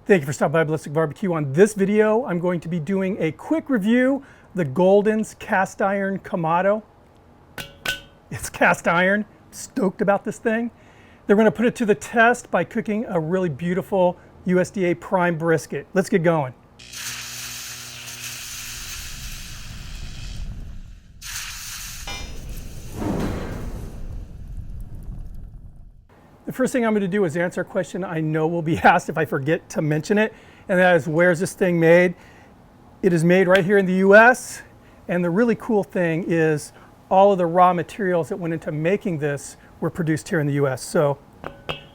Thank you for stopping by Ballistic BBQ. On this video, I'm going to be doing a quick review of the Golden's cast iron Kamado. It's cast iron. Stoked about this thing. They're going to put it to the test by cooking a really beautiful USDA prime brisket. Let's get going. The first thing I'm going to do is answer a question I know will be asked if I forget to mention it, and that is, where's this thing made? It is made right here in the US, and the really cool thing is all of the raw materials that went into making this were produced here in the US. So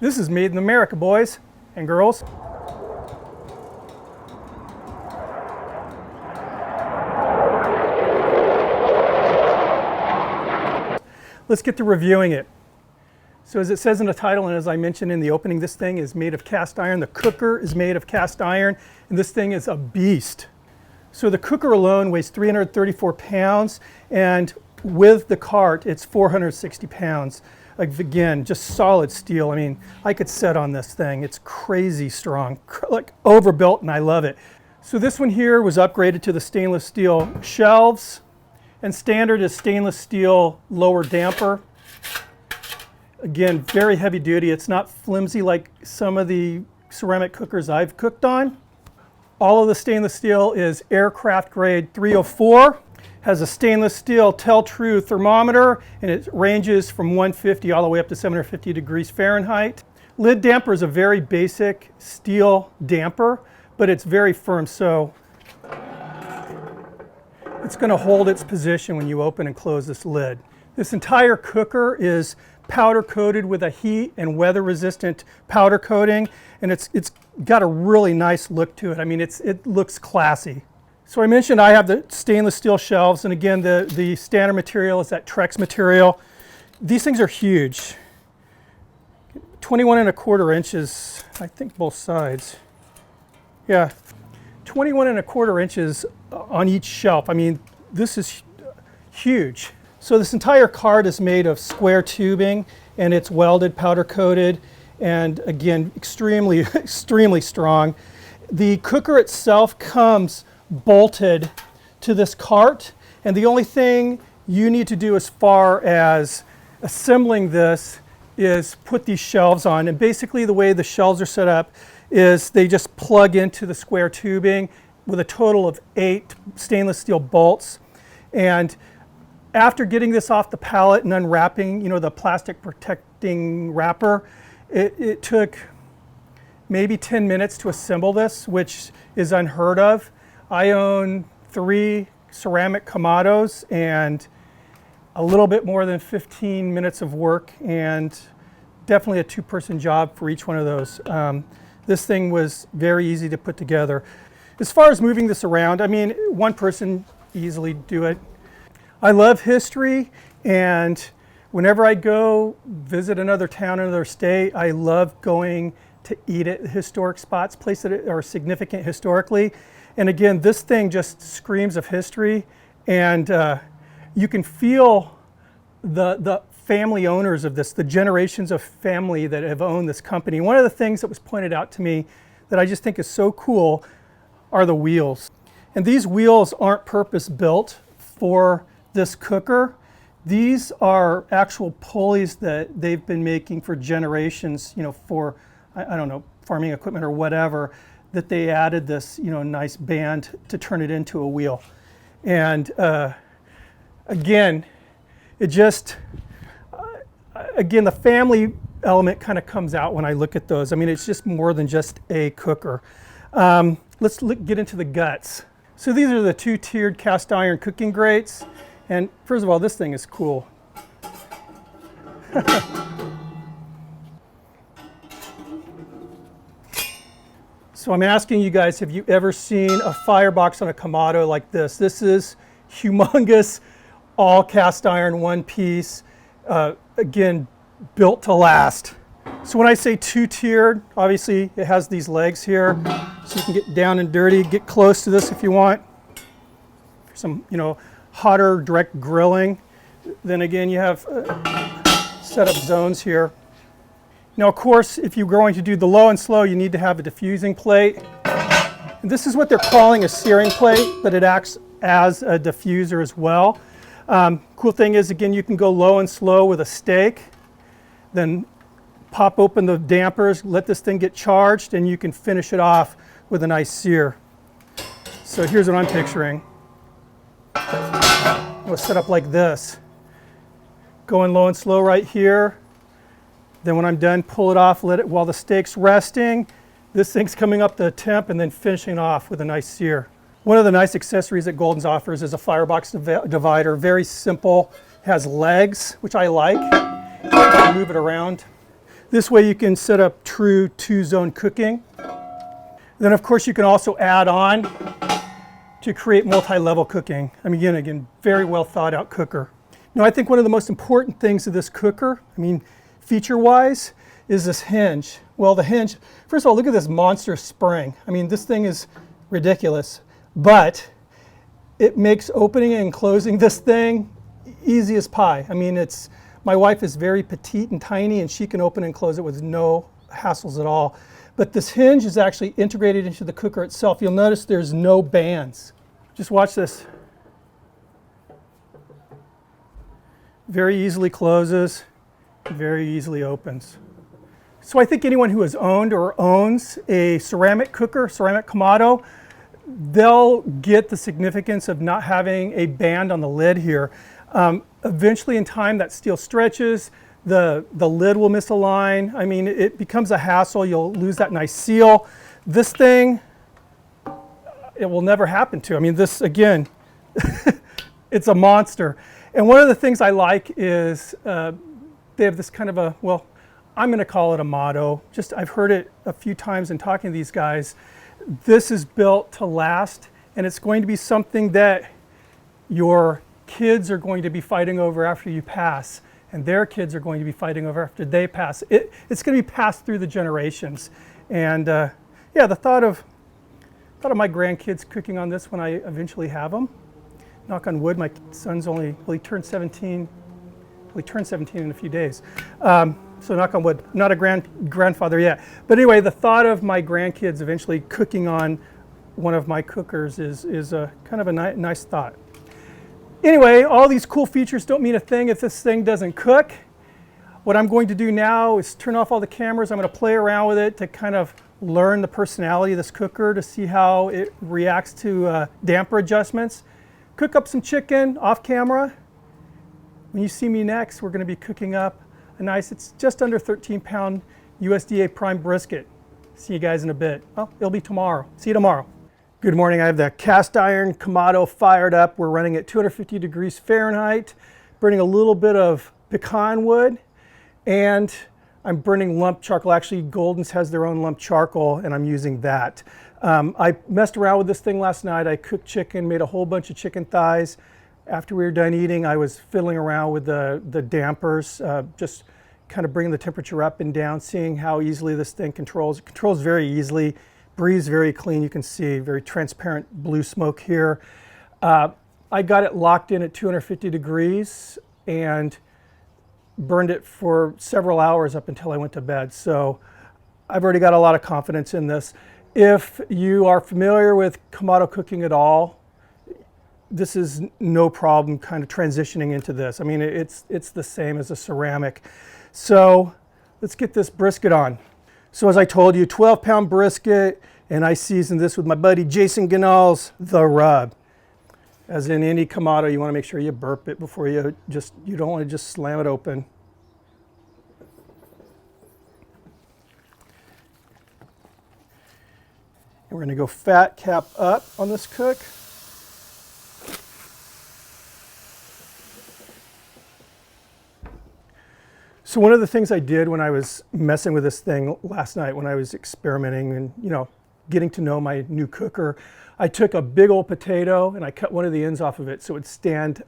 this is made in America, boys and girls. Let's get to reviewing it. So as it says in the title, and as I mentioned in the opening, this thing is made of cast iron. The cooker is made of cast iron, and this thing is a beast. So the cooker alone weighs 334 pounds, and with the cart, it's 460 pounds. Like, again, just solid steel. I mean, I could sit on this thing. It's crazy strong, like overbuilt, and I love it. So this one here was upgraded to the stainless steel shelves, and standard is stainless steel lower damper. Again, very heavy duty. It's not flimsy like some of the ceramic cookers I've cooked on. All of the stainless steel is aircraft grade 304. Has a stainless steel tell-true thermometer, and it ranges from 150 all the way up to 750 degrees Fahrenheit. Lid damper is a very basic steel damper, but it's very firm, so it's going to hold its position when you open and close this lid. This entire cooker is powder coated with a heat and weather resistant powder coating, and it's got a really nice look to it. I mean, it looks classy. So I mentioned I have the stainless steel shelves, and again, the standard material is that Trex material. These things are huge. 21¼ inches, I think both sides. Yeah, 21¼ inches on each shelf. I mean, this is huge. So this entire cart is made of square tubing, and it's welded, powder coated, and again, extremely strong. The cooker itself comes bolted to this cart, and the only thing you need to do as far as assembling this is put these shelves on. And basically the way the shelves are set up is they just plug into the square tubing with a total of 8 stainless steel bolts. And after getting this off the pallet and unwrapping, the plastic protecting wrapper, it took maybe 10 minutes to assemble this, which is unheard of. I own 3 ceramic Kamados and a little bit more than 15 minutes of work, and definitely a 2-person job for each one of those. This thing was very easy to put together. As far as moving this around, I mean, one person easily do it. I love history, and whenever I go visit another town, another state, I love going to eat at historic spots, places that are significant historically. And again, this thing just screams of history, and you can feel the family owners of this, the generations of family that have owned this company. One of the things that was pointed out to me that I just think is so cool are the wheels. And these wheels aren't purpose-built for this cooker. These are actual pulleys that they've been making for generations, for, I don't know, farming equipment or whatever, that they added this, nice band to turn it into a wheel. And again, again, the family element kind of comes out when I look at those. I mean, it's just more than just a cooker. Let's get into the guts. So these are the 2-tiered cast iron cooking grates. And first of all, this thing is cool. So I'm asking you guys, have you ever seen a firebox on a Kamado like this? This is humongous, all cast iron, one piece, again, built to last. So when I say 2-tiered, obviously it has these legs here, so you can get down and dirty, get close to this if you want. Some, hotter direct grilling. Then again, you have setup zones here. Now, of course, if you're going to do the low and slow, you need to have a diffusing plate. And this is what they're calling a searing plate, but it acts as a diffuser as well. Cool thing is, again, you can go low and slow with a steak, then pop open the dampers, let this thing get charged, and you can finish it off with a nice sear. So here's what I'm picturing. It'll set up like this. Going low and slow right here. Then when I'm done, pull it off, let it while the steak's resting. This thing's coming up the temp and then finishing off with a nice sear. One of the nice accessories that Golden's offers is a firebox divider. Very simple, has legs, which I like. You can move it around. This way you can set up true 2-zone cooking. Then of course you can also add on to create multi-level cooking. I mean, again, very well thought out cooker. Now I think one of the most important things of this cooker, feature-wise, is this hinge. Well, the hinge, first of all, look at this monster spring. I mean, this thing is ridiculous, but it makes opening and closing this thing easy as pie. I mean, my wife is very petite and tiny, and she can open and close it with no hassles at all. But this hinge is actually integrated into the cooker itself. You'll notice there's no bands. Just watch this. Very easily closes, very easily opens. So I think anyone who has owned or owns a ceramic cooker, ceramic Kamado, they'll get the significance of not having a band on the lid here. Eventually in time that steel stretches, the lid will misalign. I mean, it becomes a hassle. You'll lose that nice seal. This thing, it will never happen to. I mean, this, again, it's a monster. And one of the things I like is they have this kind of a, well, I'm going to call it a motto. Just, I've heard it a few times in talking to these guys. This is built to last, and it's going to be something that your kids are going to be fighting over after you pass, and their kids are going to be fighting over after they pass. It's going to be passed through the generations. And yeah, the thought of my grandkids cooking on this when I eventually have them. Knock on wood, my son's he turned 17. He turned 17 in a few days. So knock on wood, not a grandfather yet. But anyway, the thought of my grandkids eventually cooking on one of my cookers is a kind of a nice thought. Anyway, all these cool features don't mean a thing if this thing doesn't cook. What I'm going to do now is turn off all the cameras. I'm going to play around with it to kind of learn the personality of this cooker, to see how it reacts to damper adjustments. Cook up some chicken off camera. When you see me next, we're going to be cooking up a nice, it's just under 13-pound USDA prime brisket. See you guys in a bit. Well, it'll be tomorrow. See you tomorrow. Good morning. I have the cast iron Kamado fired up. We're running at 250 degrees Fahrenheit, burning a little bit of pecan wood, and I'm burning lump charcoal. Actually, Golden's has their own lump charcoal, and I'm using that. I messed around with this thing last night. I cooked chicken, made a whole bunch of chicken thighs. After we were done eating, I was fiddling around with the dampers, just kind of bringing the temperature up and down, seeing how easily this thing controls. It controls very easily, breathes very clean. You can see very transparent blue smoke here. I got it locked in at 250 degrees and burned it for several hours up until I went to bed. So I've already got a lot of confidence in this. If you are familiar with Kamado cooking at all, this is no problem kind of transitioning into this. I mean, it's the same as a ceramic. So let's get this brisket on. So as I told you, 12-pound brisket, and I seasoned this with my buddy Jason Ganal's The Rub. As in any Kamado, you want to make sure you burp it before you don't want to just slam it open. And we're going to go fat cap up on this cook. So one of the things I did when I was messing with this thing last night, when I was experimenting and getting to know my new cooker, I took a big old potato and I cut one of the ends off of it so it would stand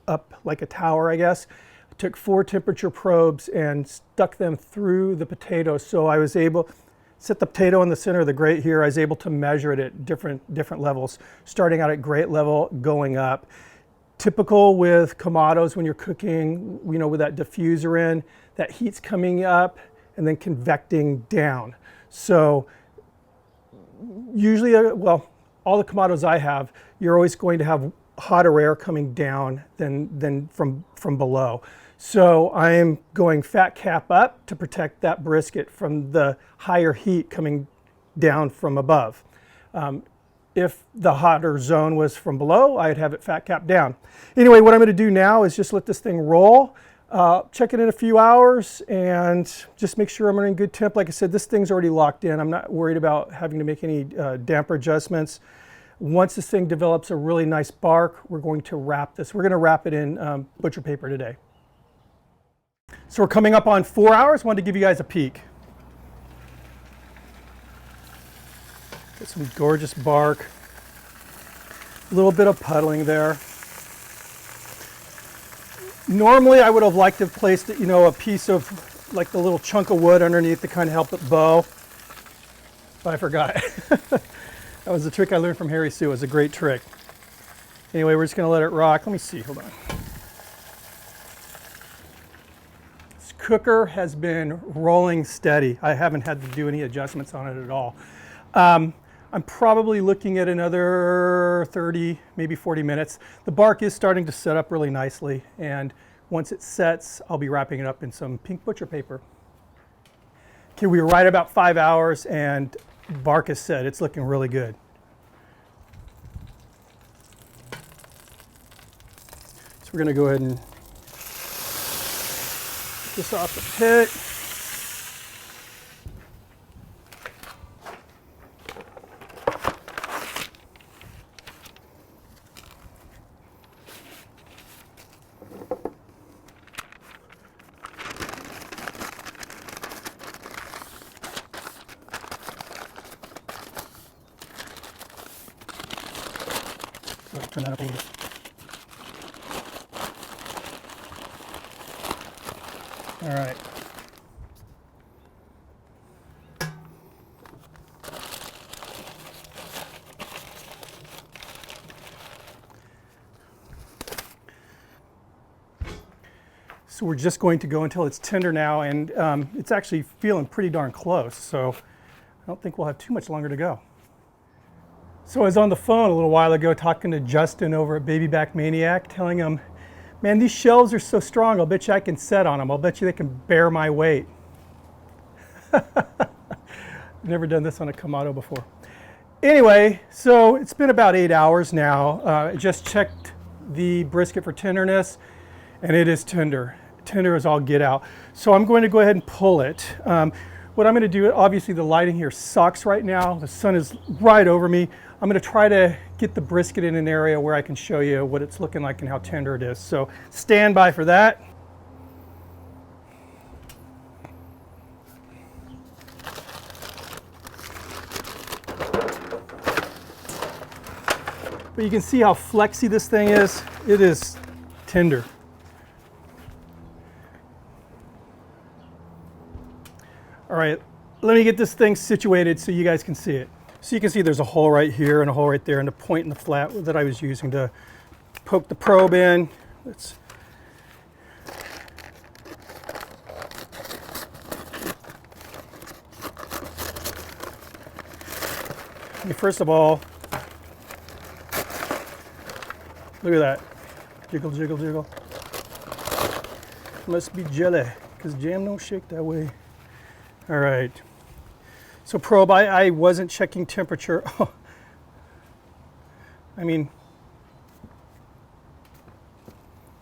up like a tower, I guess. I took 4 temperature probes and stuck them through the potato, so I was able to set the potato in the center of the grate here. I was able to measure it at different levels, starting out at grate level, going up. Typical with Kamados when you're cooking, with that diffuser in, that heat's coming up and then convecting down. So usually, well, all the Kamados I have, you're always going to have hotter air coming down than from below. So I am going fat cap up to protect that brisket from the higher heat coming down from above. If the hotter zone was from below, I'd have it fat cap down. Anyway, what I'm going to do now is just let this thing roll, check it in a few hours, and just make sure I'm running good temp. Like I said, this thing's already locked in. I'm not worried about having to make any damper adjustments. Once this thing develops a really nice bark, we're going to wrap this. We're going to wrap it in butcher paper today. So we're coming up on 4 hours. Wanted to give you guys a peek. Got some gorgeous bark. A little bit of puddling there. Normally I would have liked to have placed, you know, a piece of like the little chunk of wood underneath to kind of help it bow, but I forgot. That was the trick I learned from Harry Sue. It was a great trick. Anyway, we're just going to let it rock. Let me see. Hold on. This cooker has been rolling steady. I haven't had to do any adjustments on it at all. I'm probably looking at another 30, maybe 40 minutes. The bark is starting to set up really nicely, and once it sets, I'll be wrapping it up in some pink butcher paper. Okay, we were right about 5 hours, and bark is set. It's looking really good. So we're going to go ahead and get this off the pit. Turn that up a little bit. All right. So we're just going to go until it's tender now, and it's actually feeling pretty darn close, so I don't think we'll have too much longer to go. So I was on the phone a little while ago talking to Justin over at Baby Back Maniac, telling him, man, these shelves are so strong, I'll bet you I can set on them. I'll bet you they can bear my weight. I've never done this on a Kamado before. Anyway, so it's been about 8 hours now. I just checked the brisket for tenderness, and it is tender. Tender as all get out. So I'm going to go ahead and pull it. What I'm going to do, obviously the lighting here sucks right now. The sun is right over me. I'm going to try to get the brisket in an area where I can show you what it's looking like and how tender it is. So stand by for that. But you can see how flexy this thing is. It is tender. All right, let me get this thing situated so you guys can see it. So you can see there's a hole right here and a hole right there and a point in the flat that I was using to poke the probe in. Let's first of all, look at that. Jiggle, jiggle, jiggle. Must be jelly, because jam don't shake that way. All right. So probe, I wasn't checking temperature. I mean,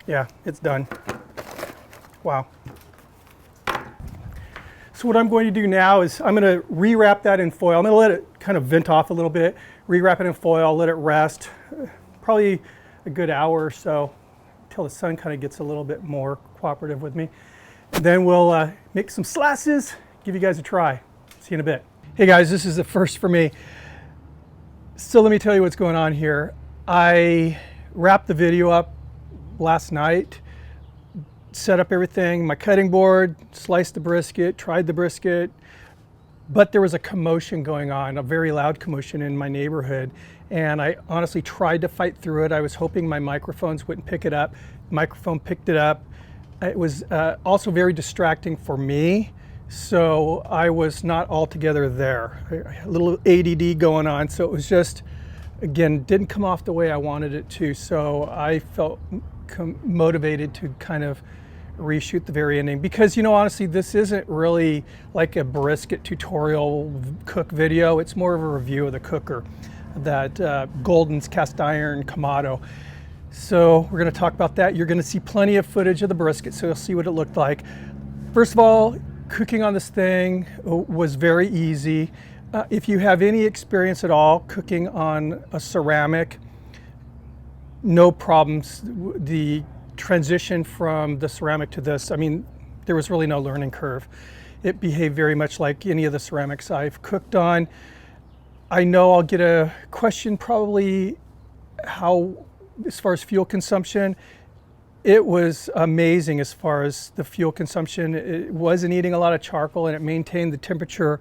yeah, it's done. Wow. So what I'm going to do now is I'm going to rewrap that in foil. I'm going to let it kind of vent off a little bit, rewrap it in foil, let it rest, probably a good hour or so until the sun kind of gets a little bit more cooperative with me. And then we'll make some slices, give you guys a try. See you in a bit. Hey guys, this is the first for me. So let me tell you what's going on here. I wrapped the video up last night, set up everything, my cutting board, sliced the brisket, tried the brisket, but there was a commotion going on, a very loud commotion in my neighborhood, and I honestly tried to fight through it. I was hoping my microphones wouldn't pick it up. The microphone picked it up. It was also very distracting for me. So I was not altogether there. A little ADD going on, so it was just, again, didn't come off the way I wanted it to. So I felt motivated to kind of reshoot the very ending, because, you know, honestly, this isn't really like a brisket tutorial cook video. It's more of a review of the cooker, that Golden's cast iron Kamado. So we're going to talk about that. You're going to see plenty of footage of the brisket, so you'll see what it looked like. First of all, cooking on this thing was very easy. If you have any experience at all cooking on a ceramic, no problems. The transition from the ceramic to this, I mean, there was really no learning curve. It behaved very much like any of the ceramics I've cooked on. I know I'll get a question probably as far as fuel consumption. It was amazing as far as the fuel consumption. It wasn't eating a lot of charcoal, and it maintained the temperature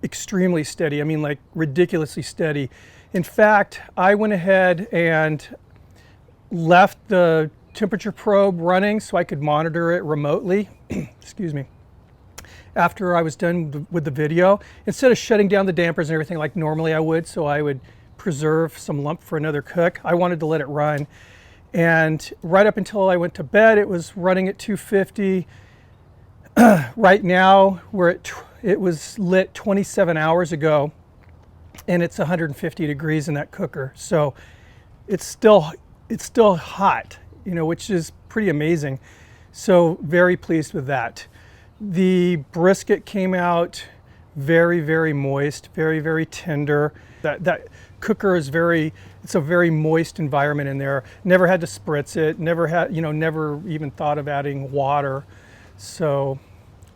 extremely steady. I mean, like ridiculously steady. In fact, I went ahead and left the temperature probe running so I could monitor it remotely. Excuse me. After I was done with the video, instead of shutting down the dampers and everything like normally I would, so I would preserve some lump for another cook, I wanted to let it run. And right up until I went to bed, it was running at 250. Right now, it was lit 27 hours ago, and it's 150 degrees in that cooker. So it's still hot, you know, which is pretty amazing. So very pleased with that. The brisket came out very, very moist, very, very tender. That cooker is it's a very moist environment in there. Never had to spritz it, never even thought of adding water. So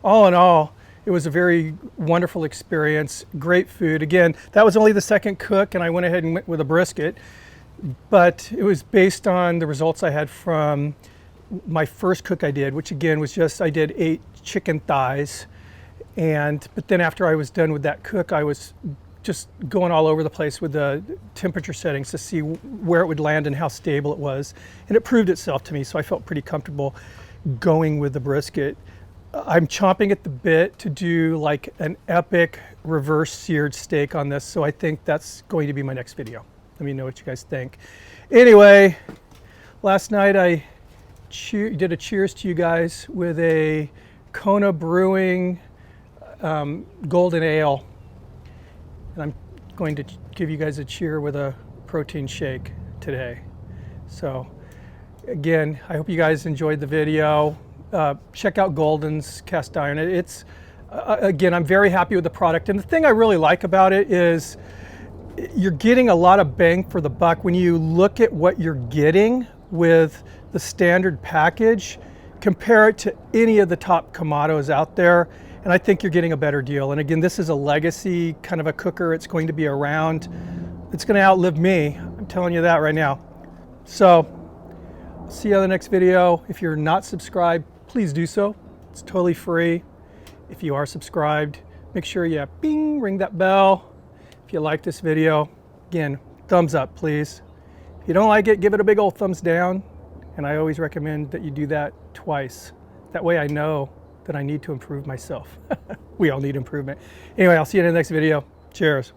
all in all, it was a very wonderful experience, great food. Again, that was only the second cook, and I went ahead and went with a brisket, but it was based on the results I had from my first cook I did, which again was I did 8 chicken thighs. But then after I was done with that cook, I was just going all over the place with the temperature settings to see where it would land and how stable it was. And it proved itself to me, so I felt pretty comfortable going with the brisket. I'm chomping at the bit to do like an epic reverse seared steak on this, so I think that's going to be my next video. Let me know what you guys think. Anyway, last night I did a cheers to you guys with a Kona Brewing golden ale. And I'm going to give you guys a cheer with a protein shake today. So again, I hope you guys enjoyed the video. Check out Golden's cast iron. It's again, I'm very happy with the product. And the thing I really like about it is you're getting a lot of bang for the buck when you look at what you're getting with the standard package. Compare it to any of the top Kamados out there, and I think you're getting a better deal. And again, this is a legacy kind of a cooker. It's going to be around. It's going to outlive me. I'm telling you that right now. So, see you on the next video. If you're not subscribed, please do so. It's totally free. If you are subscribed, make sure you ring that bell. If you like this video, again, thumbs up, please. If you don't like it, give it a big old thumbs down. And I always recommend that you do that twice. That way I know that I need to improve myself. We all need improvement. Anyway, I'll see you in the next video. Cheers.